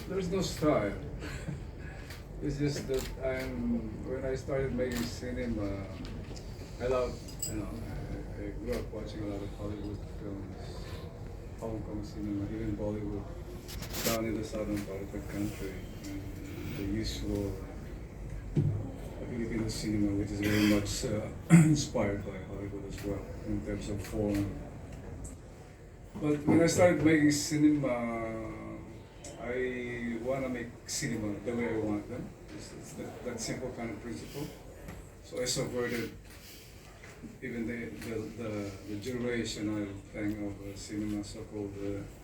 There's no style. It's just that when I started making cinema, I love, I grew up watching a lot of Hollywood films, Hong Kong cinema, even Bollywood, down in the southern part of the country, and the usual Filipino cinema, which is very much inspired by Hollywood as well, in terms of form. But when I started making cinema, I want to make cinema the way I want them. It's that simple kind of principle. So I subverted even the durational thing of cinema, so-called.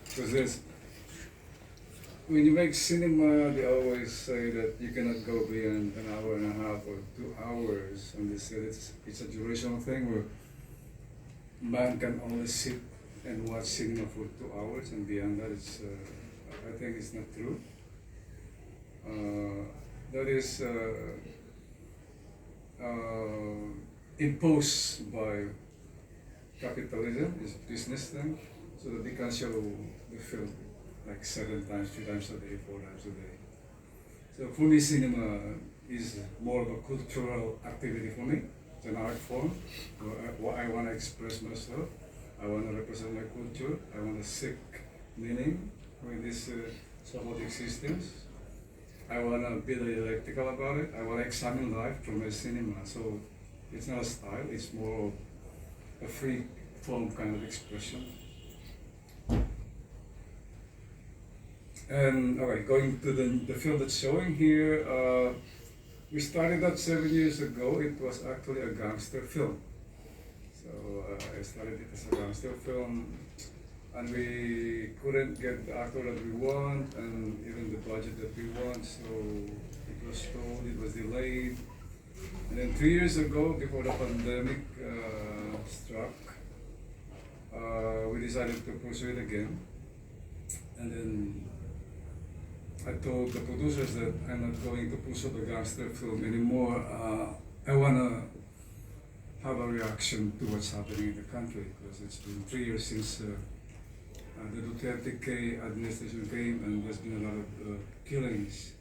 Because there's when you make cinema, they always say that you cannot go beyond an hour and a half or 2 hours, and they said it's a durational thing where man can only sit and watch cinema for 2 hours, and beyond that, I think it's not true. That is imposed by capitalism, is business thing, so that they can show the film like 7 times, 3 times a day, 4 times a day. So for me, cinema is more of a cultural activity for me. It's an art form. I want to express myself. I want to represent my culture. I want to seek meaning with this so-called existence. I want to be dialectical about it. I want to examine life from my cinema. So it's not a style. It's more of a free form kind of expression. And okay, going to the film that's showing here, we started that 7 years ago. It was actually a gangster film. So I started it as a gangster film, and we couldn't get the actor that we want, and even the budget that we want. So it was stalled, it was delayed. And then 3 years ago, before the pandemic struck, we decided to pursue it again. And then I told the producers that I'm not going to pursue the gangster film anymore. I want to have a reaction to what's happening in the country, because it's been 3 years since the Duterte administration came, and there's been a lot of killings.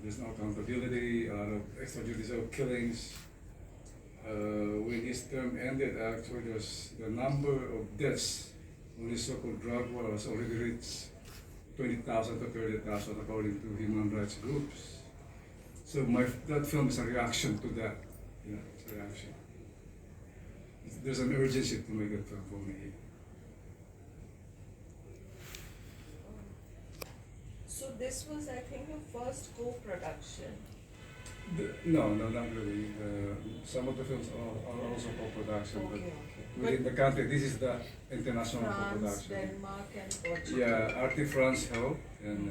There's no accountability, a lot of extrajudicial killings. When his term ended, actually, the number of deaths on the so-called drug war has already reached 20,000 to 30,000 according to human rights groups. So that film is a reaction to that. It's a reaction. There's an urgency to make that film for me. So this was, I think, your first co-production. No, not really. Some of the films are also co-production, Okay. but within the country, this is the international France, co-production. Denmark, and Portugal. Yeah, Arte France helped, and